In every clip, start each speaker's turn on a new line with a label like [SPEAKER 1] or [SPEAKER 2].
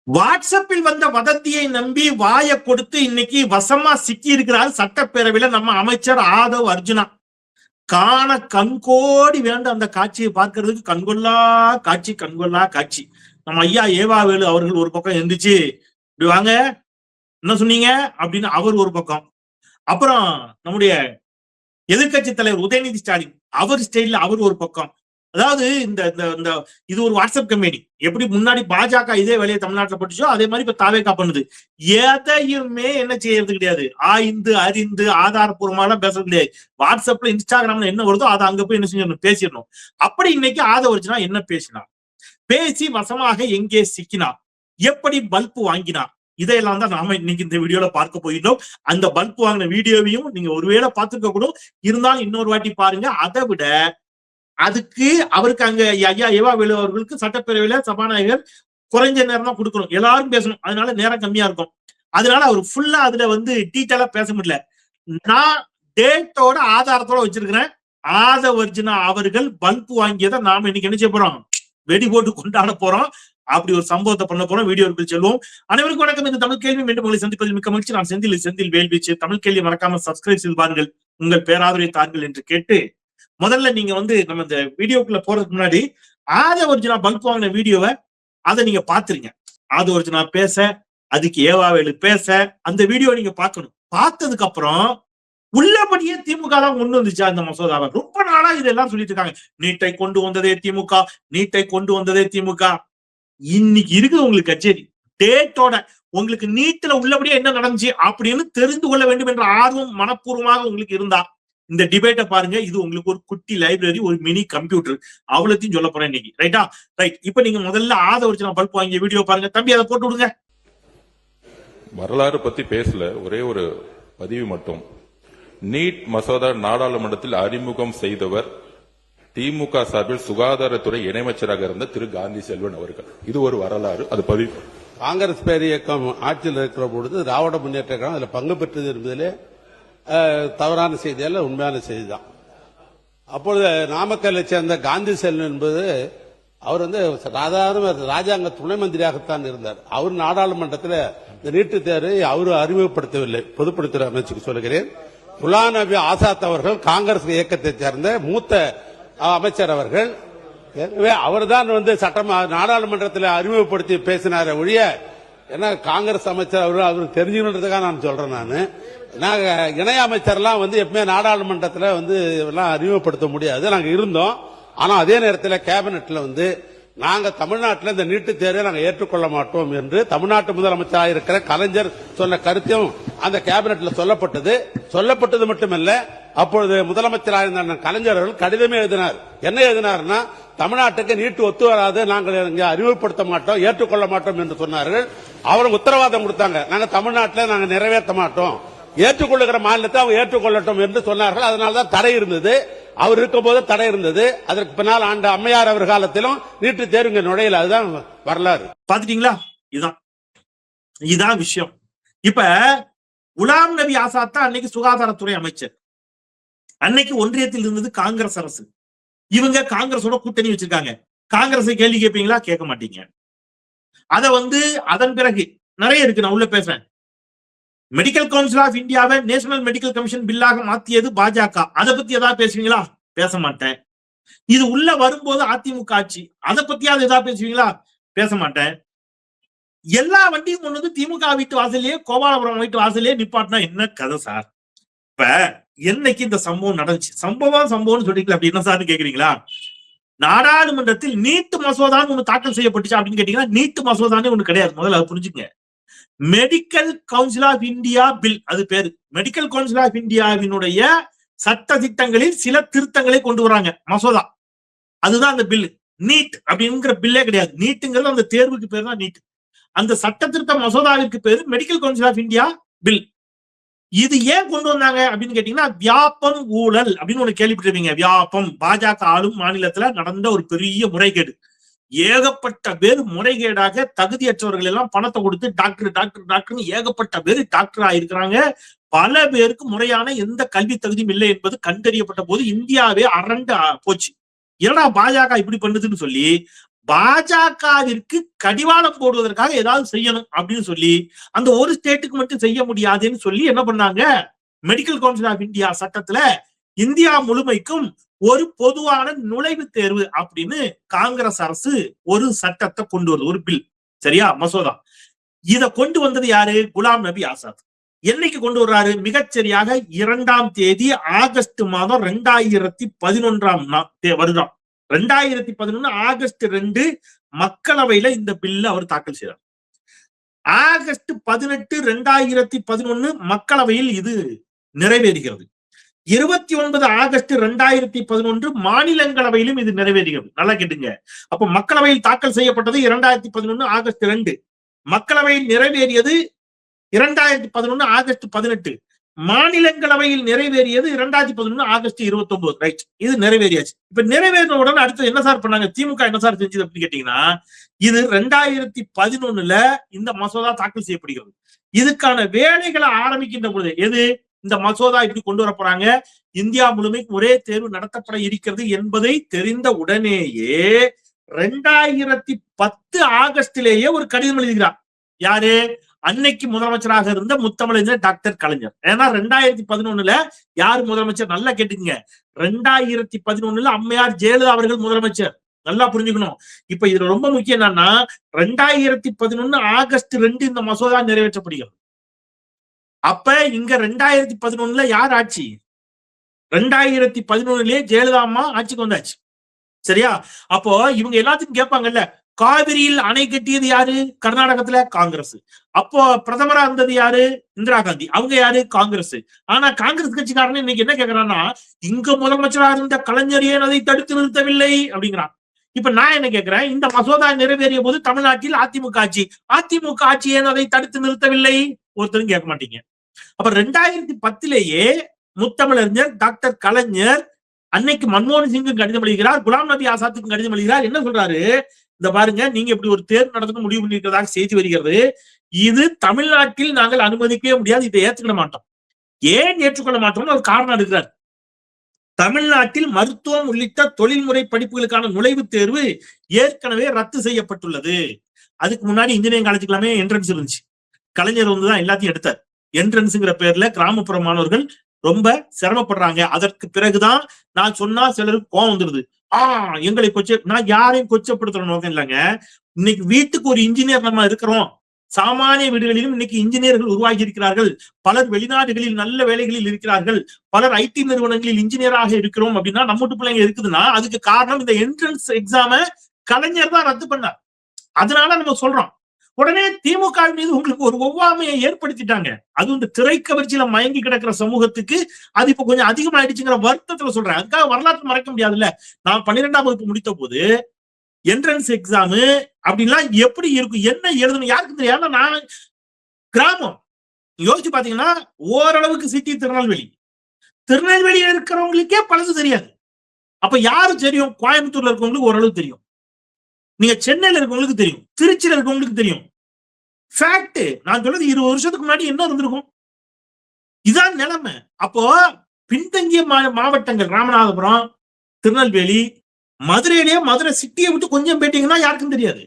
[SPEAKER 1] வாட்ஸ்அப்பில் வந்த வதந்தியை நம்பி வாயை கொடுத்து இன்னைக்கு வசமா சிக்கி இருக்கிறார் சட்டப்பேரவையில நம்ம அமைச்சர் ஆதவ் அர்ஜுனா. காண கண்கோடி வேண்டும் அந்த காட்சியை பார்க்கறதுக்கு கண்கொள்ளா காட்சி, கண்கொள்ளா காட்சி. நம்ம ஐயா ஏவாவேலு அவர்கள் ஒரு பக்கம் எந்திரிச்சு இப்படி வாங்க என்ன சொன்னீங்க அப்படின்னு அவர் ஒரு பக்கம், அப்புறம் நம்முடைய எதிர்கட்சி தலைவர் உதயநிதி ஸ்டாலின் அவர் ஸ்டைல்ல அவர் ஒரு பக்கம். அதாவது இந்த இந்த இது ஒரு வாட்ஸ்அப் கம்பெனி. எப்படி முன்னாடி பாஜக இதே வேலையை தமிழ்நாட்டுல பட்டுச்சோ அதே மாதிரி இப்ப தாவேகா பண்ணுது. எதையுமே என்ன செய்யறது கிடையாது, ஆய்ந்து அறிந்து ஆதாரப்பூர்வமா பேசுறது கிடையாது. வாட்ஸ்அப்ல இன்ஸ்டாகிராம்ல என்ன வருதோ அதை அங்க போய் என்ன செஞ்சிடணும், பேசிடணும். அப்படி இன்னைக்கு ஆதவர்ஜுனா என்ன பேசினா, பேசி வசமாக எங்கே சிக்கினா, எப்படி பல்பு வாங்கினா, இதையெல்லாம் தான் நாம இன்னைக்கு இந்த வீடியோல பார்க்க போயிட்டோம். அந்த பல்ப் வாங்கின வீடியோவையும் நீங்க ஒருவேளை பார்த்துக்க கூட, இருந்தாலும் இன்னொரு வாட்டி பாருங்க. அதை விட அதுக்கு அவருக்கு அங்க ஐயா ஏவாவேலு அவர்களுக்கு சட்டப்பேரவையில சபாநாயகர் குறைஞ்ச நேரம் தான் கொடுக்கணும், எல்லாரும் பேசணும், அதனால நேரம் கம்மியா இருக்கும். அதனால அவர் ஃபுல்லா அதுல டீட்டெயிலா பேச முடியல. நான் டேட்டோட ஆதாரத்தோட வச்சிருக்கிறேன். ஆதவர்ஜுனா அவர்கள் பல்பு வாங்கியதை நாம இன்னைக்கு என்ன செய்ய போறோம், வெடி போட்டு கொண்டாட போறோம். அப்படி ஒரு சம்பவத்தை பண்ண போறோம். வீடியோக்குள் செல்வோம். அனைவருக்கும் வணக்கம். இந்த தமிழ் கேள்வி மீண்டும் உங்களை சந்திப்பதில் மிக்க மகிழ்ச்சி. நான் செந்தில் வேல்வீச்சு. தமிழ் கேள்வி மறக்காம சப்ஸ்கிரைப் செய்து பாருங்கள், உங்கள் பேராதரவை தாருங்கள் என்று கேட்டு, முதல்ல நீங்க நம்ம இந்த வீடியோக்குள்ள போறதுக்கு முன்னாடி ஆதவர்ஜுனா பல்ப் வாங்கின வீடியோவை அதை நீங்க பாத்துருங்க. ஆதவர்ஜுனா பேச, அதுக்கு ஏவாவேலு பேச, அந்த வீடியோ நீங்க பார்க்கணும். பார்த்ததுக்கு அப்புறம் உள்ளபடியே திமுக தான் கொண்டு வந்துச்சு அந்த மசோதாவை. ரொம்ப நாளா இதெல்லாம் சொல்லிட்டு இருக்காங்க. நீட்டை கொண்டு வந்ததே திமுக, நீட்டை கொண்டு வந்ததே திமுக. இன்னைக்கு இருக்குது உங்களுக்கு கச்சேரி டேட்டோட. உங்களுக்கு நீட்ல உள்ளபடியே என்ன நடந்துச்சு அப்படின்னு தெரிந்து கொள்ள வேண்டும் என்ற ஆர்வம் மனப்பூர்வமாக உங்களுக்கு இருந்தா இந்த டிபேட்டை பாருங்க. இது உங்களுக்கு ஒரு குட்டி லைப்ரரி, ஒரு மினி கம்ப்யூட்டர், அவ்வளோத்தையும் சொல்ல போறேன் இன்னைக்கு. ரைட்டா? ரைட். இப்ப நீங்க முதல்ல ஆதவர்ஜுனா பல்ப் வாங்கிய வீடியோ பாருங்க. தம்பி அதை போட்டு விடுங்க.
[SPEAKER 2] வரலாறு பத்தி பேசல, ஒரே ஒரு பதிவு மட்டும். நீட் மசோதா நாடாளுமன்றத்தில் அறிமுகம் செய்தவர் திமுக சார்பில் சுகாதாரத்துறை இணையமைச்சராக இருந்த திரு காந்தி செல்வன் அவர்கள். இது ஒரு வரலாறு, அது பதிவு.
[SPEAKER 3] காங்கிரஸ் பேர் இயக்கம் ஆட்சியில் இருக்கிற பொழுது திராவிட முன்னேற்ற கழகம் அதில் பங்கு பெற்றது என்பதிலே தவறான செய்தி அல்ல, உண்மையான செய்தி தான். அப்பொழுது நாமக்கல்லை சேர்ந்த காந்தி செல்வன் என்பது அவர் சாதாரண ராஜாங்க துணை மந்திரியாகத்தான் இருந்தார். அவர் நாடாளுமன்றத்தில் இந்த நீட்டு தேர்வை அவர் அறிமுகப்படுத்தவில்லை. பொதுப்பணித்துறை அமைச்சுக்கு சொல்கிறேன். குலாம் நபி ஆசாத் அவர்கள் காங்கிரஸ் இயக்கத்தை சேர்ந்த மூத்த அமைச்சர் அவர்கள். அவர்தான் சட்டம் நாடாளுமன்றத்தில் அறிமுகப்படுத்தி பேசினார ஒழிய, ஏன்னா காங்கிரஸ் அமைச்சர் அவருக்கு தெரிஞ்சுக்கிறதுக்காக நான் சொல்றேன். நாங்க இணை அமைச்சர்லாம் எப்பவுமே நாடாளுமன்றத்தில் எல்லாம் அறிமுகப்படுத்த முடியாது. நாங்க இருந்தோம். ஆனா அதே நேரத்தில் கேபினெட்ல நாங்க தமிழ்நாட்டில் இந்த நீட்டு தேர்வை நாங்க ஏற்றுக்கொள்ள மாட்டோம் என்று தமிழ்நாட்டு முதலமைச்சராக இருக்கிற கலைஞர் சொன்ன கருத்தையும் அந்த கேபினெட்ல சொல்லப்பட்டது மட்டுமல்ல, அப்பொழுது முதலமைச்சராக இருந்த கலைஞர் அவர்கள் கடிதமே எழுதினார். என்ன எழுதினார்னா, தமிழ்நாட்டுக்கு நீட்டு ஒத்து வராது, நாங்கள் இங்க அறிமுகப்படுத்த மாட்டோம், ஏற்றுக்கொள்ள மாட்டோம் என்று சொன்னார்கள். அவருக்கு உத்தரவாதம் கொடுத்தாங்க, நாங்க தமிழ்நாட்டில் நாங்க நிறைவேற்ற மாட்டோம், ஏற்றுக்கொள்ளுகிற மாநிலத்தை அவங்க ஏற்றுக்கொள்ளட்டும் என்று சொன்னார்கள். அதனால்தான் தடை இருந்தது. அவர் இருக்கும் போது தடை இருந்தது. அதற்கு பின்னால் ஆண்ட அம்மையார் அவர் காலத்திலும் நீட்டு தேர்வு நுழையல. அதுதான் வரலாறு.
[SPEAKER 1] பாத்துட்டீங்களா? இதுதான் விஷயம். இப்ப குலாம் நபி ஆசாத் தான் அன்னைக்கு சுகாதாரத்துறை அமைச்சர். அன்னைக்கு ஒன்றியத்தில் இருந்தது காங்கிரஸ் அரசு. இவங்க காங்கிரஸோட கூட்டணி வச்சிருக்காங்க. காங்கிரஸை கேள்வி கேட்பீங்களா? கேட்க மாட்டீங்க. அத அதன் பிறகு நிறைய இருக்கு, நான் உள்ள பேசுறேன். மெடிக்கல் கவுன்சில் ஆஃப் இந்தியாவை நேஷனல் மெடிக்கல் கமிஷன் பில்லாக மாத்தியது பாஜக. அதை பத்தி ஏதாவது பேசுவீங்களா? பேச மாட்டேன். இது உள்ள வரும்போது அதிமுக ஆட்சி, அதை பத்தியாவது ஏதாவது பேசுவீங்களா? பேச மாட்டேன். எல்லா வண்டியும் கொண்டு திமுக வீட்டு வாசலையே, கோபாலபுரம் வீட்டு வாசலையே நிப்பாட்டினா என்ன கதை சார்? இப்ப என்னைக்கு இந்த சம்பவம் நடந்துச்சு, சம்பவம்னு சொல்லிக்கல, அப்படி என்ன சார்னு கேக்குறீங்களா? நாடாளுமன்றத்தில் நீட்டு மசோதான்னு ஒண்ணு தாக்கல் செய்யப்பட்டுச்சு அப்படின்னு கேட்டீங்கன்னா, நீட்டு மசோதானே ஒண்ணு கிடையாது. முதல்ல அதை புரிஞ்சுக்கங்க. Medical council of India bill, அது பேரு. மெடிக்கல் கவுன்சில் ஆஃப் இந்தியாவினுடைய சட்ட திட்டங்களில் சில திருத்தங்களை கொண்டு வராங்க, மசோதா. அதுதான் அந்த பில். நீட் அப்படிங்கிற பில்லே கிடையாது. நீட்டுங்கிறது அந்த தேர்வுக்கு பேர் தான் நீட். அந்த சட்ட திருத்த மசோதாவிற்கு பேரு medical council of India bill. இது ஏன் கொண்டு வந்தாங்க அப்படின்னு கேட்டீங்கன்னா, வியாபம் ஊழல் அப்படின்னு ஒண்ணு கேள்விப்பட்டிருப்பீங்க. வியாபம் பாஜக ஆளும் மாநிலத்துல நடந்த ஒரு பெரிய முறைகேடு. ஏகப்பட்ட பேர் முறைகேடாக தகுதியற்றவர்கள் எல்லாம் பணத்தை கொடுத்து டாக்டர் ஏகப்பட்ட பேர் டாக்டர் ஆயிருக்கிறாங்க. பல பேருக்கு முறையான எந்த கல்வி தகுதியும் இல்லை என்பது கண்டறியப்பட்ட போது இந்தியாவே அரண்டு போச்சு. ஏன்னா பாஜக இப்படி பண்ணுதுன்னு சொல்லி பாஜகவிற்கு கடிவாளம் போடுவதற்காக ஏதாவது செய்யணும் அப்படின்னு சொல்லி அந்த ஒரு ஸ்டேட்டுக்கு மட்டும் செய்ய முடியாதுன்னு சொல்லி என்ன பண்ணாங்க, மெடிக்கல் கவுன்சில் ஆஃப் இந்தியா சட்டத்துல இந்தியா முழுமைக்கும் ஒரு பொதுவான நுழைவுத் தேர்வு அப்படின்னு காங்கிரஸ் அரசு ஒரு சட்டத்தை கொண்டு வருது, ஒரு பில். சரியா, மசோதா. இத கொண்டு வந்தது யாரு? குலாம் நபி ஆசாத். என்னைக்கு கொண்டு வர்றாரு? மிகச்சரியாக 2ஆம் தேதி ஆகஸ்ட் மாதம் 2011 வருடம். 2011 ஆகஸ்ட் 2 மக்களவையில இந்த பில்ல அவர் தாக்கல் செய்தார். ஆகஸ்ட் 18, 2011 மக்களவையில் இது நிறைவேறுகிறது. 29 ஆகஸ்ட் 2011 மாநிலங்களவையிலும் இது நிறைவேறுகிறது. நல்லா கேட்டுங்க. அப்ப மக்களவையில் தாக்கல் செய்யப்பட்டது 2011 ஆகஸ்ட் 2, மக்களவையில் நிறைவேறியது 2011 ஆகஸ்ட் 18, மாநிலங்களவையில் நிறைவேறியது 2011 ஆகஸ்ட் 29. ரைட், இது நிறைவேறியாச்சு. இப்ப நிறைவேறின உடனே அடுத்து என்ன சார் பண்ணாங்க? திமுக என்ன சார் செஞ்சது அப்படின்னு கேட்டீங்கன்னா, இது 2011 இந்த மசோதா தாக்கல் செய்யப்படுகிறது. இதுக்கான வேலைகளை ஆரம்பிக்கின்ற பொழுது எது இந்த மசோதா இப்படி கொண்டு வர போறாங்க, இந்தியா முழுமைக்கும் ஒரே தேர்வு நடத்தப்பட இருக்கிறது என்பதை தெரிந்த உடனேயே 2010 ஆகஸ்டிலேயே ஒரு கடிதம் எழுதுகிறார். யாரு? அன்னைக்கு முதலமைச்சராக இருந்த முத்தமிழறிஞர் டாக்டர் கலைஞர். ஏன்னா 2011 யாரு முதலமைச்சர்? நல்லா கேட்டுக்கங்க. 2011 அம்மையார் ஜெயலலிதா அவர்கள் முதலமைச்சர். நல்லா புரிஞ்சுக்கணும். இப்ப இதுல ரொம்ப முக்கியம் என்னன்னா, 2011 ஆகஸ்ட் 2 இந்த மசோதா நிறைவேற்றப்படுகிறது. அப்ப இங்க 2011 யார் ஆட்சி? 2011 ஜெயலலிதா அம்மா ஆட்சிக்கு வந்தாச்சு. சரியா? அப்போ இவங்க எல்லாத்துக்கும் கேட்பாங்கல்ல, காவிரியில் அணை கட்டியது யாரு? கர்நாடகத்துல காங்கிரஸ். அப்போ பிரதமரா இருந்தது யாரு? இந்திரா காந்தி. அவங்க யாரு? காங்கிரஸ். ஆனா காங்கிரஸ் கட்சிக்காரன் இன்னைக்கு என்ன கேக்குறான்னா, இங்க முதலமைச்சரா இருந்த கலைஞர் ஏன் அதை தடுத்து நிறுத்தவில்லை அப்படிங்கிறான். இப்ப நான் என்ன கேட்கிறேன், இந்த மசோதா நிறைவேறிய போது தமிழ்நாட்டில் அதிமுக ஆட்சி, அதிமுக ஆட்சி ஏன் அதை தடுத்து நிறுத்தவில்லை? ஒருத்தரும் கேட்க மாட்டீங்க. அப்ப 2010 முத்தமிழறிஞர் டாக்டர் கலைஞர் அன்னைக்கு மன்மோகன் சிங்கும் கடிதம் எழுதுகிறார், குலாம் நபி ஆசாத்துக்கும் கடிதம் எழுதுகிறார். என்ன சொல்றாரு? இந்த பாருங்க, நீங்க இப்படி ஒரு தேர்வு நடத்த முடிவு பண்ணிருக்கிறதாக செய்தி வருகிறது. இது தமிழ்நாட்டில் நாங்கள் அனுமதிக்கவே முடியாது, இதை ஏற்றுக்கிட மாட்டோம். ஏன் ஏற்றுக்கொள்ள மாட்டோம்னு ஒரு காரணம் எடுக்கிறார். தமிழ்நாட்டில் மருத்துவம் உள்ளிட்ட தொழில்முறை படிப்புகளுக்கான நுழைவுத் தேர்வு ஏற்கனவே ரத்து செய்யப்பட்டுள்ளது. அதுக்கு முன்னாடி இன்ஜினியரிங் காலேஜுக்கு என்ட்ரன்ஸ் இருந்துச்சு. கலைஞர் வந்துதான் எல்லாத்தையும் எடுத்தார். என்ட்ரன்ஸ்ங்கிற பேர்ல கிராமப்புற மாணவர்கள் ரொம்ப சிரமப்படுறாங்க. அதற்கு பிறகுதான் நான் சொன்னா சிலருக்கு கோவம் வந்துருது. எங்களை நான் யாரையும் கொச்சப்படுத்துற நோக்கம் இல்லைங்க. இன்னைக்கு வீட்டுக்கு ஒரு இன்ஜினியர் நம்ம இருக்கிறோம். சாமானிய வீடுகளிலும் இன்னைக்கு இன்ஜினியர்கள் உருவாகி இருக்கிறார்கள். பலர் வெளிநாடுகளில் நல்ல வேலைகளில் இருக்கிறார்கள். பலர் ஐடி நிறுவனங்களில் இன்ஜினியராக இருக்கிறோம் அப்படின்னா நம்ம வீட்டு பிள்ளைங்க இருக்குதுன்னா அதுக்கு காரணம் இந்த என்ட்ரன்ஸ் எக்ஸாம கலைஞர் தான் ரத்து பண்ணார். அதனால நம்ம சொல்றோம். உடனே திமுக மீது உங்களுக்கு ஒரு ஒவ்வாமையை ஏற்படுத்திட்டாங்க. அது இந்த திரைக்கவர்ச்சியில மயங்கி கிடக்கிற சமூகத்துக்கு அது இப்ப கொஞ்சம் அதிகமாயிடுச்சுங்கிற வருத்தத்துல சொல்றேன். அதுக்காக வரலாற்று மறைக்க முடியாதுல்ல. நான் 12ஆம் வகுப்பு முடித்த போது என்ட்ரன்ஸ் எக்ஸாம் அப்படின்லாம் எப்படி இருக்கும், என்ன எழுதணும் யாருக்கு தெரியாது. நான் கிராமம் யோசிச்சு பாத்தீங்கன்னா ஓரளவுக்கு சிட்டி திருநெல்வேலி இருக்கிறவங்களுக்கே பலது தெரியாது. அப்ப யாரு தெரியும்? கோயம்புத்தூர்ல இருக்கவங்களுக்கு ஓரளவு தெரியும், நீங்க சென்னையில இருக்கவங்களுக்கு தெரியும், திருச்சியில இருக்கவங்களுக்கு தெரியும். ஃபேக்ட் நான் சொல்றது 20 வருஷத்துக்கு முன்னாடி என்ன இருந்திருக்கும்? இதான் நிலைமை. அப்போ பின்தங்கிய மாவட்டங்கள் ராமநாதபுரம், திருநெல்வேலி, மதுரையிலேயே மதுரை சிட்டியை விட்டு கொஞ்சம் போயிட்டீங்கன்னா யாருக்கும் தெரியாது.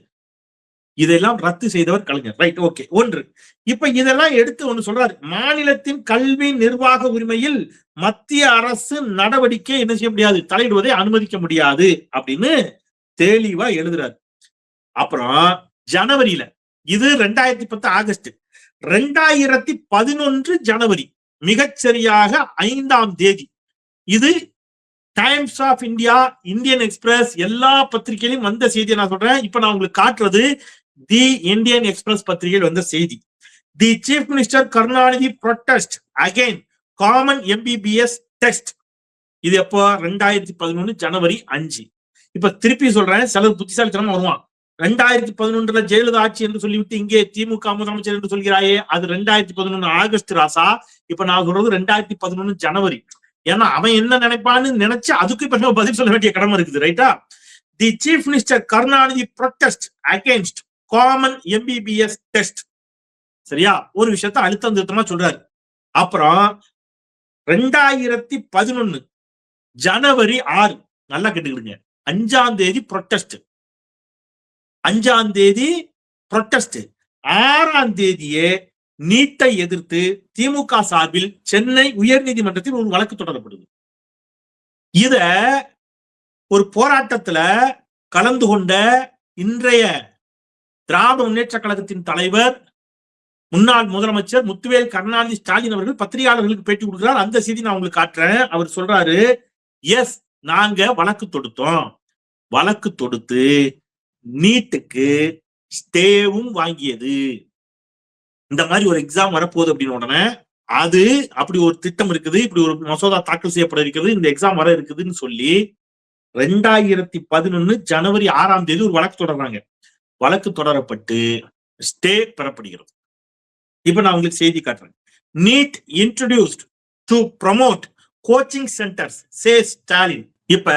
[SPEAKER 1] இதெல்லாம் ரத்து செய்தவர் கலைஞர். Right, okay. ஒன்று. இப்ப இதெல்லாம் எடுத்து ஒண்ணு சொல்றாரு, மாநிலத்தின் கல்வி நிர்வாக உரிமையில் மத்திய அரசு நடவடிக்கை என்ன செய்ய முடியாது, தலையிடுவதை அனுமதிக்க முடியாது அப்படின்னு தெளிவா எழுதுறாரு. அப்புறம் ஜனவரியில, இது 2010 ஆகஸ்ட், 2011 ஜனவரி மிகச்சரியாக 5ஆம் தேதி, இது Times of India, Indian Express எல்லா பத்திரிகையிலும் வந்த செய்தியை நான் சொல்றேன். இப்ப நான் உங்களுக்கு காட்டுறது தி இந்தியன் எக்ஸ்பிரஸ் பத்திரிகையில் வந்த செய்தி. The chief minister Karunanidhi protest again common MBBS test. இது எப்போ? 2011 ஜனவரி 5. இப்ப திருப்பி சொல்றேன், சிலர் புத்திசாலித்தனமா வருவான். 2011 ஜெயலலிதா ஆட்சி என்று சொல்லிவிட்டு இங்கே திமுக முதலமைச்சர் என்று சொல்கிறாயே, அது 2011 ஆகஸ்ட் ராசா. இப்ப நான் சொல்றது 2011 ஜனவரி. ஏன்னா அவன் என்ன நினைப்பான்னு நினைச்சு அதுக்கு இப்ப பதில் சொல்ல வேண்டிய கடமை இருக்குது. ரைட்டா? The chief minister Karunanidhi protest against common MBBS test. சரியா? ஒரு விஷயத்த அழுத்தம் திருத்தமா சொல்றாரு. அப்புறம் 2011 ஜனவரி 6, நல்லா கேட்டுக்கிடுங்க, 5ஆம் தேதி ப்ரொட்டஸ்ட். 5ஆம் தேதி புரொட்டஸ்ட், 6ஆம் தேதியே நீட்டை எதிர்த்து திமுக சார்பில் சென்னை உயர்நீதிமன்றத்தில் ஒரு வழக்கு தொடரப்படுது. இத ஒரு போராட்டத்துல கலந்து கொண்ட இன்றைய திராவிட முன்னேற்ற கழகத்தின் தலைவர் முன்னாள் முதலமைச்சர் முத்துவேல் கருணாநிதி ஸ்டாலின் அவர்கள் பத்திரிகையாளர்களுக்கு பேட்டி கொடுக்கிறார். அந்த செய்தி நான் உங்களுக்கு காட்டுறேன். அவர் சொல்றாரு, எஸ், நாங்க வழக்கு தொடுத்தோம், வழக்கு தொடுத்து நீட்டுக்கு ஸ்டேவும் வாங்கியது. இந்த மாதிரி ஒரு எக்ஸாம் வரப்போகுது அப்படின்னு உடனே அது அப்படி ஒரு திட்டம் இருக்குது, இப்படி ஒரு மசோதா தாக்கல் செய்யப்பட இருக்கிறது, இந்த எக்ஸாம் வர இருக்குதுன்னு சொல்லி 2011 ஜனவரி 6ஆம் தேதி ஒரு வழக்கு தொடர்றாங்க. வழக்கு தொடரப்பட்டு ஸ்டே பெறப்படுகிறது. இப்ப நான் உங்களுக்கு செய்தி காட்டுறேன். NEET introduced to promote coaching centres say Stalin. இப்ப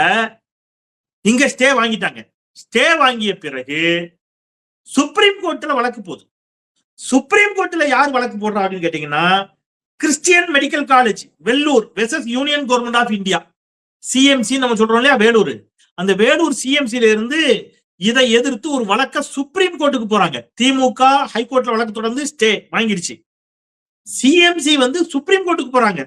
[SPEAKER 1] இங்க ஸ்டே வாங்கிட்டாங்க. ஸ்டே வாங்கிய பிறகு சுப்ரீம் கோர்ட்ல வழக்கு போகுது. சுப்ரீம் கோர்ட்ல யார் வழக்கு போடுறா அப்படின்னு கேட்டீங்கன்னா, Christian medical college Vellore versus union government of India, CMC நம்ம சொல்றோம் இல்லையா, வேலூர். அந்த வேலூர் சிஎம்சில இருந்து இதை எதிர்த்து ஒரு வழக்க சுப்ரீம் கோர்ட்டுக்கு போறாங்க. திமுக ஹைகோர்ட்ல வழக்கு தொடர்ந்து ஸ்டே வாங்கிடுச்சு. சிஎம்சி சுப்ரீம் கோர்ட்டுக்கு போறாங்க.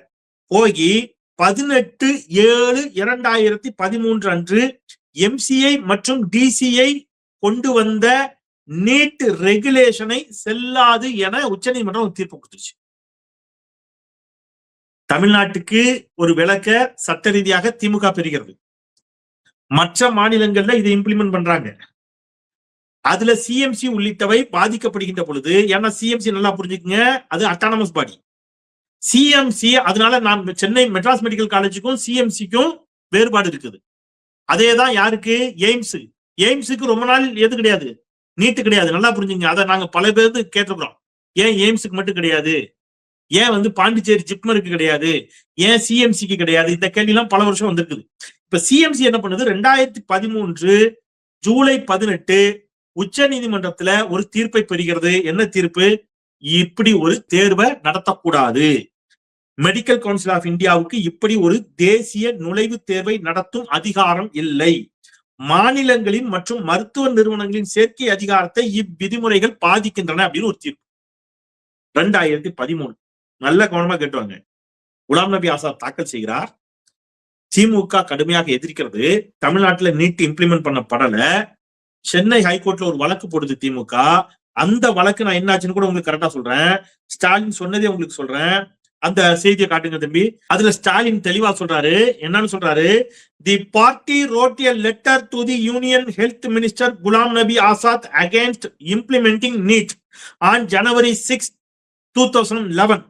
[SPEAKER 1] போய் 18/7/2013 அன்று எம்சிஐ மற்றும் டிசிஐ கொண்டு வந்த நீட் ரெகுலேஷனை செல்லாது என உச்சநீதிமன்றம் தீர்ப்பு கொடுத்துருச்சு. தமிழ்நாட்டுக்கு ஒரு விலக்க சட்ட ரீதியாக திமுக பெறுகிறது. மற்ற மாநிலங்கள்ல இதை இம்ப்ளிமெண்ட் பண்றாங்க. அதுல சிஎம்சி உள்ளிட்டவை பாதிக்கப்படுகின்ற பொழுது, ஏன்னா சிஎம்சி நல்லா புரிஞ்சுக்குங்க, அது அட்டானமஸ் பாடி. சிஎம்சி, அதனால நான் சென்னை மெட்ராஸ் மெடிக்கல் காலேஜுக்கும் சிஎம்சிக்கும் வேறுபாடு இருக்குது. அதேதான் யாருக்கு, எய்ம்ஸுக்கு ரொம்ப நாள் எது கிடையாது, நீட்டு கிடையாது. நல்லா புரிஞ்சுங்க. அதை நாங்க பல பேருக்கு கேட்டிருக்கிறோம். ஏன் எய்ம்ஸுக்கு மட்டும் கிடையாது, ஏன் பாண்டிச்சேரி ஜிப்மருக்கு கிடையாது, ஏன் சிஎம்சிக்கு கிடையாது, இந்த கேள்வி எல்லாம் பல வருஷம் வந்திருக்குது. இப்ப சிஎம்சி என்ன பண்ணுது, 2013 ஜூலை 18 உச்ச நீதிமன்றத்துல ஒரு தீர்ப்பை பெறுகிறது. என்ன தீர்ப்பு, இப்படி ஒரு தேர்வை நடத்தக்கூடாது, மெடிக்கல் கவுன்சில் ஆஃப் இந்தியாவுக்கு இப்படி ஒரு தேசிய நுழைவுத் தேர்வை நடத்தும் அதிகாரம் இல்லை, மாநிலங்களின் மற்றும் மருத்துவ நிறுவனங்களின் சேர்க்கை அதிகாரத்தை இவ்விதிமுறைகள் பாதிக்கின்றன அப்படின்னு ஒரு தீர்ப்பு 2013. நல்ல கவனமா கேட்டுவாங்க. குலாம் நபி ஆசாத் தாக்கல் செய்கிறார். திமுக கடுமையாக எதிர்க்கிறது. தமிழ்நாட்டுல நீட் இம்ப்ளிமெண்ட் பண்ணப்படல. சென்னை ஹைகோர்ட்ல ஒரு வழக்கு போடுது திமுக. அந்த வழக்கு நான் என்னாச்சுன்னு கூட உங்களுக்கு கரெக்டா சொல்றேன். ஸ்டாலின் சொன்னதே உங்களுக்கு சொல்றேன். அந்த செய்தியை காட்டுங்க தம்பி. அதுல ஸ்டாலின் தெளிவா சொல்றாரு. என்னன்னு சொல்றாரு, the party wrote a letter to the union health minister Ghulam Nabi Azad against implementing NEET on January 6, 2011.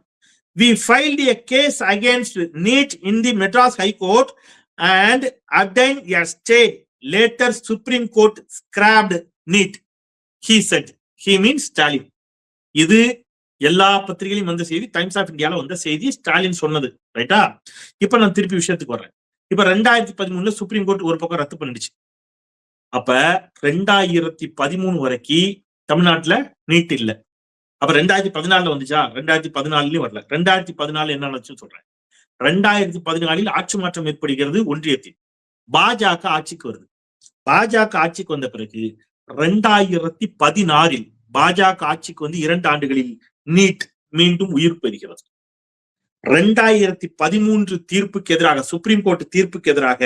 [SPEAKER 1] We filed a case against NEET in the Madras High Court and obtained a stay. Later, Supreme Court scrapped NEET. He said. He means Stalin. இது எல்லா பத்திரிகையிலும் வந்த செய்தி, times of இந்தியால வந்த செய்தி, ஸ்டாலின் சொன்னது. ரைட்டா? இப்ப நான் திருப்பி விஷயத்துக்கு வர்றேன். இப்ப 2013 சுப்ரீம் கோர்ட் ஒரு பக்கம் ரத்து பண்ணிடுச்சு. அப்ப 2013 வரைக்கும் தமிழ்நாட்டுல நீட் இல்ல. அப்ப 2014 வந்துச்சா? 2014 வரல. 2014 என்ன நடந்துச்சுன்னு சொல்றேன். 2014 ஆட்சி மாற்றம் ஏற்படுகிறது ஒன்றியத்தில். பாஜக ஆட்சிக்கு வருது. பாஜக ஆட்சிக்கு வந்த பிறகு 2016 பாஜக ஆட்சிக்கு 2 ஆண்டுகளில் நீட் மீண்டும் உயிர் பெறுகிறது. 2013 தீர்ப்புக்கு எதிராக, சுப்ரீம் கோர்ட் தீர்ப்புக்கு எதிராக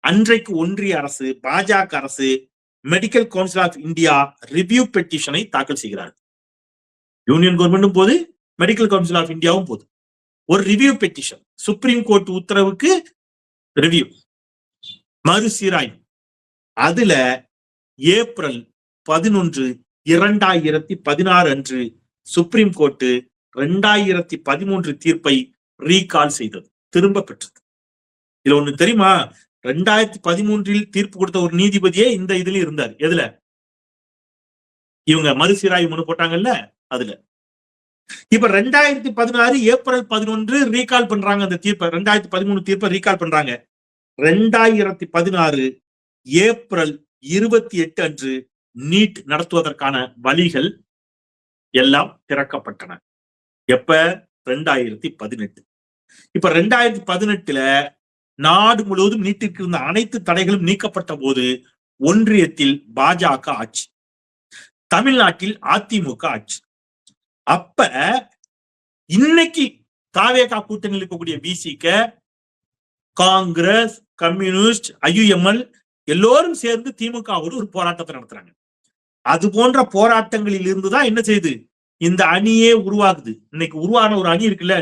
[SPEAKER 1] அன்றைக்கு ஒன்றிய அரசு, பாஜக அரசு medical council of India review பெட்டிஷனை தாக்கல் செய்கிறார். யூனியன் கவர்மெண்டும் போது, மெடிக்கல் கவுன்சில் ஆஃப் இந்தியாவும் போது. ஒரு ரிவ்யூ பெட்டிஷன், சுப்ரீம் கோர்ட் உத்தரவுக்கு ரிவ்யூ, மறுசீராய்வு. அதுல ஏப்ரல் 11, 2016 அன்று சுப்ரீம் கோர்ட் 2013 தீர்ப்பை ரீகால் செய்தது, திரும்ப பெற்றது. இதுல ஒண்ணு தெரியுமா, 2013 தீர்ப்பு கொடுத்த ஒரு நீதிபதியே இந்த இதுல இருந்தார். எதுல? இவங்க மறுசீராய்வு மனு போட்டாங்கல்ல, அதுல. இப்ப 2016 ஏப்ரல் 11 ரீகால் பண்றாங்க அந்த தீர்ப்பை. 2013 தீர்ப்பை ரீகால் பண்றாங்க. 2016 ஏப்ரல் 28 அன்று நீட் நடத்துவதற்கான வழிகள் எல்லாம் திறக்கப்பட்டன. எப்ப? 2018. இப்ப 2018 நாடு முழுவதும் நீட்டிற்கு இருந்த அனைத்து தடைகளும் நீக்கப்பட்ட போது ஒன்றியத்தில் பாஜக ஆட்சி, தமிழ்நாட்டில் அதிமுக ஆட்சி. அப்ப இன்னைக்கு தாவேகா கூட்டணியில் இருக்கக்கூடிய விசிக, காங்கிரஸ், கம்யூனிஸ்ட், IUML எல்லோரும் சேர்ந்து திமுகவோடு ஒரு போராட்டத்தை நடத்துறாங்க. அது போன்ற போராட்டங்களில் இருந்துதான் என்ன செய்யுது, இந்த அணியே உருவாகுது. இன்னைக்கு உருவான ஒரு அணி இருக்குல்ல,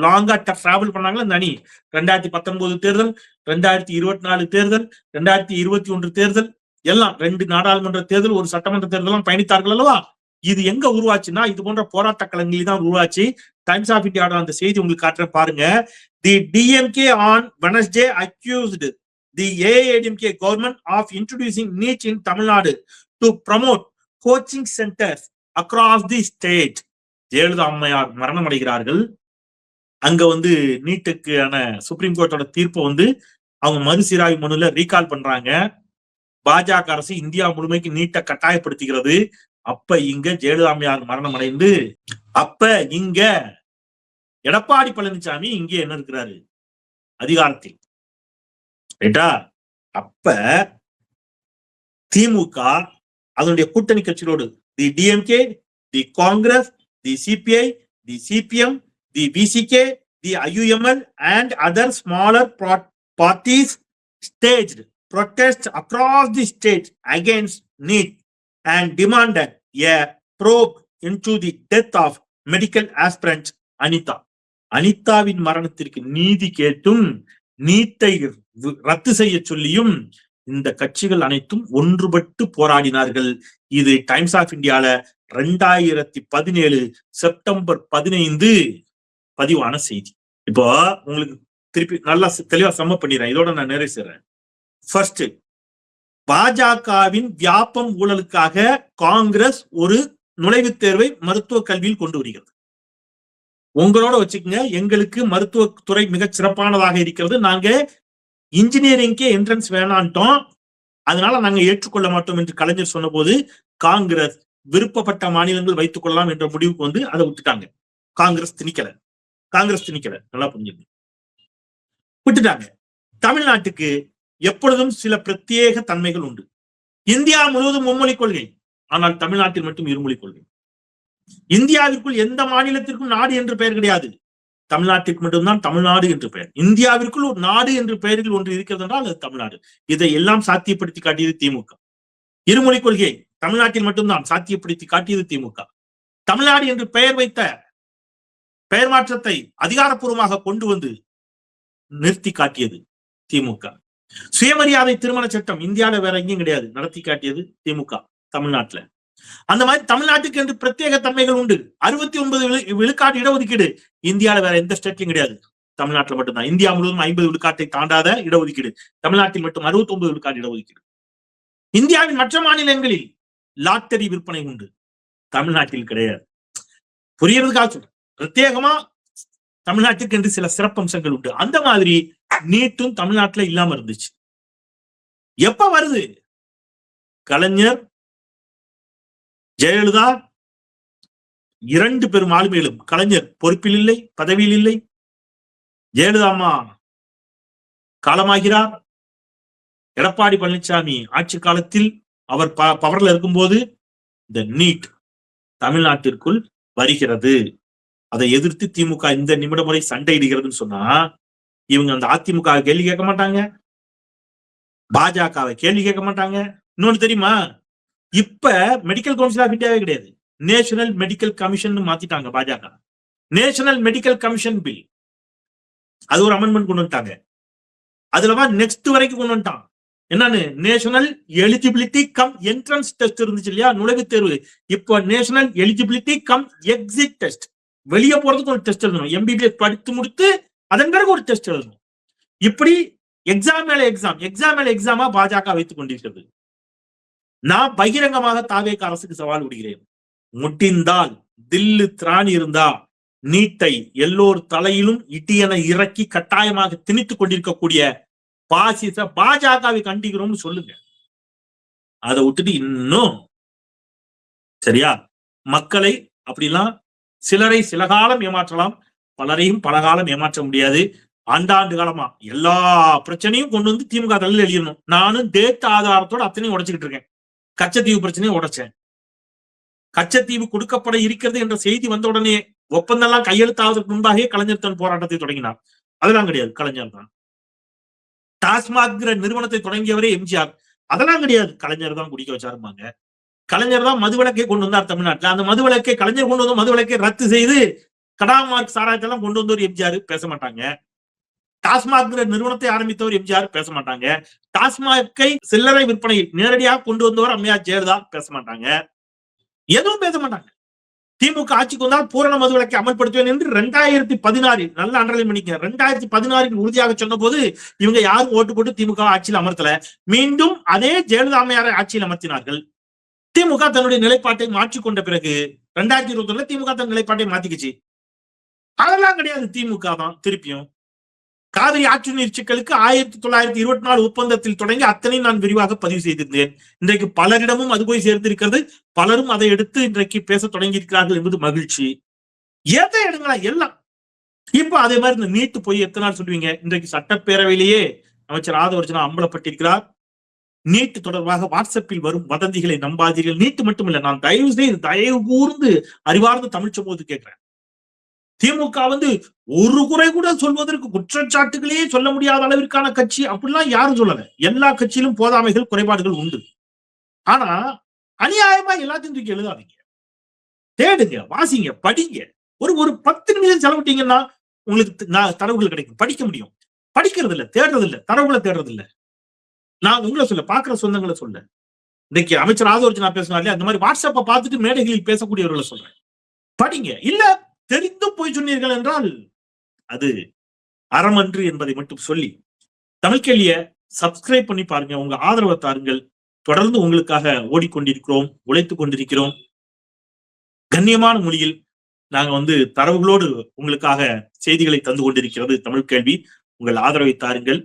[SPEAKER 1] லாங்கா டிராவல் பண்ணாங்களா இந்த அணி. 2019 தேர்தல், 2024 தேர்தல், 2021 தேர்தல், எல்லாம் 2 நாடாளுமன்ற தேர்தல், ஒரு சட்டமன்ற தேர்தலாம் பயணித்தார்கள் அல்லவா. இது எங்க உருவாச்சுன்னா இது போன்ற போராட்ட களங்களில் தான் உருவாச்சு. டைம்ஸ் ஆஃப் இந்தியாவோட அந்த செய்தி உங்களுக்கு காட்டுறேன் பாருங்க. தி DMK on Wednesday accused the AIADMK government of introducing NEET in Tamil Nadu to promote coaching centers across the state. Jayalalithaa அம்மையார் மரணம் அடைகிறார்கள். அங்க நீட்டுக்கான சுப்ரீம் கோர்ட்டோட தீர்ப்பை அவங்க மறுசீராய்வு மனுல ரீகால் பண்றாங்க. பாஜக அரசு இந்தியா முழுமைக்கு நீட்டை கட்டாயப்படுத்துகிறது. அப்ப இங்க ஜெயலலிதா அம்மையார் மரணம் அடைந்து, அப்ப இங்க எடப்பாடி பழனிசாமி இங்கே என்ன இருக்கிறாரு, அதிகாரத்தில். ரைட்டா? அப்ப திமுக அதனுடைய கூட்டணி கட்சிகளோடு தி DMK, the Congress, the CPI, the CPM, the VCK, the IUML and other smaller parties staged protests across the state against NEET and demanded a probe into the death of medical aspirant Anita. அனிதாவின் மரணத்திற்கு நீதி கேட்டும் நீட்டை ரத்து செய்ய சொல்லியும் இந்த கட்சிகள் அனைத்தும் ஒன்றுபட்டு போராடினார்கள். இது டைம்ஸ் ஆஃப் இந்தியால 2017 செப்டம்பர் 15 பதிவான செய்தி. இப்போ உங்களுக்கு திருப்பி நல்லா தெளிவா சம்ம பண்ணிடுறேன். இதோட நான் நிறைவு செய்றேன். ஃபர்ஸ்ட், பாஜகவின் வியாபம் ஊழலுக்காக காங்கிரஸ் ஒரு நுழைவுத் தேர்வை மருத்துவ கல்வியில் கொண்டு வருகிறது. உங்களோட வச்சுக்கோங்க, எங்களுக்கு மருத்துவத்துறை மிகச் சிறப்பானதாக இருக்கிறது, நாங்க இன்ஜினியரிங்கே என்ட்ரன்ஸ் வேணான்ட்டோம், அதனால நாங்க ஏற்றுக்கொள்ள மாட்டோம் என்று கலைஞர் சொன்ன போது காங்கிரஸ் விருப்பப்பட்ட மாநிலங்கள் வைத்துக் கொள்ளலாம் என்ற முடிவுக்கு அதை விட்டுட்டாங்க. காங்கிரஸ் திணிக்கல. நல்லா புரிஞ்சுங்க, விட்டுட்டாங்க. தமிழ்நாட்டுக்கு எப்பொழுதும் சில பிரத்யேக தன்மைகள் உண்டு. இந்தியா முழுவதும் மும்மொழி கொள்கை, ஆனால் தமிழ்நாட்டில் மட்டும் இருமொழி கொள்கை. இந்தியாவிற்குள் எந்த மாநிலத்திற்கும் நாடு என்று பெயர் கிடையாது, தமிழ்நாட்டிற்கு மட்டும்தான் தமிழ்நாடு என்று பெயர். இந்தியாவிற்குள் ஒரு நாடு என்று பெயரில் ஒன்று இருக்கிறது என்றால் அது தமிழ்நாடு. இதை எல்லாம் சாத்தியப்படுத்தி காட்டியது திமுக. இருமொழி கொள்கை தமிழ்நாட்டில் மட்டும்தான் சாத்தியப்படுத்தி காட்டியது திமுக. தமிழ்நாடு என்று பெயர் வைத்த பெயர் மாற்றத்தை அதிகாரப்பூர்வமாக கொண்டு வந்து நிறுத்தி காட்டியது திமுக. சுயமரியாதை திருமண சட்டம் இந்தியாவில வேற எங்கேயும் கிடையாது, நடத்தி காட்டியது திமுக தமிழ்நாட்டுல. அந்த மாதிரி தமிழ்நாட்டுக்கு என்று பிரத்யேக தன்மைகள் உண்டு. 69 விழுக்காடு இடஒதுக்கீடு இந்தியாவில வேற எந்த ஸ்டேட்லயும் கிடையாது, தமிழ்நாட்டில் மட்டும்தான். இந்தியா முழுவதும் 50 விழுக்காட்டை தாண்டாத இடஒதுக்கீடு, தமிழ்நாட்டில் மட்டும் 69 விழுக்காடு இடஒதுக்கீடு. இந்தியாவின் மற்ற மாநிலங்களில் லாட்டரி விற்பனை உண்டு, தமிழ்நாட்டில் கிடையாது. புரியறதுக்காக சொல்றேன், பிரத்யேகமா தமிழ்நாட்டுக்கு என்று சில சிறப்பம்சங்கள் உண்டு. அந்த மாதிரி நீட்டும் தமிழ்நாட்டுல இல்லாம இருந்துச்சு. எப்ப வருது? கலைஞர், ஜெயலலிதா 2 பெரும் ஆளுமைகளும். கலைஞர் பொறுப்பில் இல்லை, பதவியில் இல்லை. ஜெயலலிதா அம்மா காலமாகிறார். எடப்பாடி பழனிசாமி ஆட்சி காலத்தில் அவர் பவர்ல இருக்கும்போது இந்த நீட் தமிழ்நாட்டிற்குள் வருகிறது. அதை எதிர்த்து திமுக இந்த நிமிடம் வரை சண்டையிடுகிறதுன்னு சொன்னா இவங்க அந்த அதிமுக கேள்வி கேட்க மாட்டாங்க, பாஜகவை கேள்வி கேட்க மாட்டாங்க. இன்னொன்னு தெரியுமா, இப்ப மெடிக்கல் கவுன்சில் ஆஃப் இந்தியாவே கிடையாது, நேஷனல் மெடிக்கல் கமிஷன் மாத்திட்டாங்க பாஜக. நேஷனல் மெடிக்கல் கமிஷன் பில், அது ஒரு அமெண்ட்மெண்ட் கொண்டு வந்துட்டாங்க. அதுலவா நெக்ஸ்ட் வரைக்கும் கொண்டு வந்துட்டான். என்னன்னு, national eligibility come entrance test இருந்துச்சு இல்லையா, நுழைவுத் தேர்வு. இப்போ national eligibility come exit test, வெளியே போறதுக்கு ஒரு டெஸ்ட் எழுதணும். MBBS படித்து முடித்து அதன் பிறகு ஒரு டெஸ்ட் எழுதணும். இப்படி எக்ஸாம் மேல எக்ஸாமா பாஜக வைத்துக் கொண்டிருக்கிறது. நான் பகிரங்கமாக தாவேக அரசுக்கு சவால் விடுகிறேன். முடிந்தால் தில்லு திராணி இருந்தா நீட்டை எல்லோர் தலையிலும் இட்டியென இறக்கி கட்டாயமாக திணித்துக் கொண்டிருக்கக்கூடிய பாசிச பாஜகவை கண்டிக்கிறோம்னு சொல்லுங்க. அதை விட்டுட்டு இன்னும் சரியா மக்களை அப்படிலாம் சிலரை சில காலம் ஏமாற்றலாம், பலரையும் பல காலம் ஏமாற்ற முடியாது. ஆண்டாண்டு காலமா எல்லா பிரச்சனையும் கொண்டு வந்து திமுக தலையில் எழுதிடணும். நானும் டேட் ஆதாரத்தோட அத்தனையும் உடைச்சுக்கிட்டு இருக்கேன். கச்சத்தீவு பிரச்சனையும் உடைச்சேன். கச்சத்தீவு கொடுக்கப்பட இருக்கிறது என்ற செய்தி வந்த உடனே ஒப்பந்தம் எல்லாம் கையெழுத்தாவதற்கு முன்பாகவே கலைஞர் தன் போராட்டத்தை தொடங்கினார். அதெல்லாம் கிடையாது, கலைஞர் தான். டாஸ்மாக் நிறுவனத்தை தொடங்கியவரே எம்ஜிஆர். அதெல்லாம் கிடையாது, கலைஞர் தான் குடிக்க வச்சாருமாங்க. கலைஞர் தான் மதுவிலக்கை கொண்டு வந்தார் தமிழ்நாட்டில். அந்த மதுவிலக்கை கலைஞர் கொண்டு வந்து மதுவிலக்கை ரத்து செய்து கடாமார்க் சாராயத்தை எல்லாம் கொண்டு வந்தவர் எம்ஜிஆர், பேச மாட்டாங்க. டாஸ்மாக் நிறுவனத்தை ஆரம்பித்தவர் எம்ஜிஆர், பேச மாட்டாங்க. டாஸ்மாகை சில்லறை விற்பனையில் நேரடியாக கொண்டு வந்தவர் அம்மையார் ஜெயலலிதா, பேச மாட்டாங்க. எதுவும் பேச மாட்டாங்க. திமுக ஆட்சிக்கு வந்தால் பூரண மதுவிலக்கை அமல்படுத்துவேன் என்று 2016 நல்ல அண்டர்லைன் பண்ணிக்க, 2016 உறுதியாக சொன்ன போது இவங்க யாரும் ஓட்டு போட்டு திமுக ஆட்சியில் அமர்த்தல. மீண்டும் அதே ஜெயலலிதா அம்மையாரை ஆட்சியில் அமர்த்தினார்கள். திமுக தன்னுடைய நிலைப்பாட்டை மாற்றிக்கொண்ட பிறகு 2021 திமுக தன் நிலைப்பாட்டை மாத்திக்கிச்சு. அதெல்லாம் கிடையாது, திமுக தான் திருப்பியும். காவிரி ஆற்று நீர் சிக்கலுக்கு 1924 ஒப்பந்தத்தில் தொடங்கி அத்தனையும் நான் விரிவாக பதிவு செய்திருந்தேன். இன்றைக்கு பலரிடமும் அது போய் சேர்ந்திருக்கிறது. பலரும் அதை எடுத்து இன்றைக்கு பேச தொடங்கி இருக்கிறார்கள் என்பது மகிழ்ச்சி. எதை எடுங்களா எல்லாம். இப்ப அதே மாதிரி இந்த நீட்டு போய் எத்தனை நாள் சொல்லுவீங்க? இன்றைக்கு சட்டப்பேரவையிலேயே அமைச்சர் ஆதவர்ஜனா அம்பலப்பட்டிருக்கிறார். நீட்டு தொடர்பாக வாட்ஸ்அப்பில் வரும் வதந்திகளை நம்பாதீர்கள். நீட்டு மட்டுமில்லை, நான் தயவு கூர்ந்து அறிவார்ந்த தமிழ் சமூகத்தை கேட்கிறேன். திமுக ஒரு குறை கூட சொல்வதற்கு குற்றச்சாட்டுகளே சொல்ல முடியாத அளவிற்கான கட்சி அப்படிலாம் யாரும் சொல்லல. எல்லா கட்சியிலும் போதாமைகள் குறைபாடுகள் உண்டு. ஆனா அநியாயமா எல்லாத்தையும் தூக்கி எழுதாதீங்க. தேடுங்க, வாசிங்க, படிங்க. ஒரு 10 நிமிஷம் செலவிட்டீங்கன்னா உங்களுக்கு தரவுகள் கிடைக்கும், படிக்க முடியும். படிக்கிறது இல்ல, தேடுறது இல்ல, தரவுகளை தேடுறது இல்ல. நான் உங்களை சொல்ல, பாக்குற சொந்தங்களை சொல்ல. இன்னைக்கு அமைச்சர் ஆதவர்ஜனா பேசினாலே அந்த மாதிரி வாட்ஸ்அப்பை பார்த்துட்டு மேடைகளில் பேசக்கூடியவர்களை சொல்றேன். படிங்க. இல்ல தெரிந்து போய் சொன்னீர்கள் என்றால் அது அறமன்று என்பதை மட்டும் சொல்லி, தமிழ் கேள்வியை சப்ஸ்கிரைப் பண்ணி பாருங்க. உங்க ஆதரவை தாருங்கள். தொடர்ந்து உங்களுக்காக ஓடிக்கொண்டிருக்கிறோம், உழைத்துக் கொண்டிருக்கிறோம். கண்ணியமான மொழியில் நாங்க தரவுகளோடு உங்களுக்காக செய்திகளை தந்து கொண்டிருக்கிறது தமிழ் கேள்வி. உங்கள் ஆதரவை தாருங்கள்.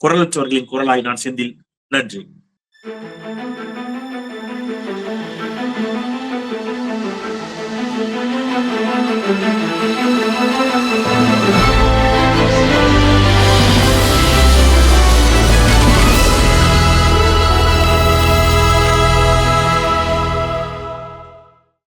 [SPEAKER 1] குரலற்றவர்களின் குரலாய் நான் செந்தில். நன்றி. Thank you.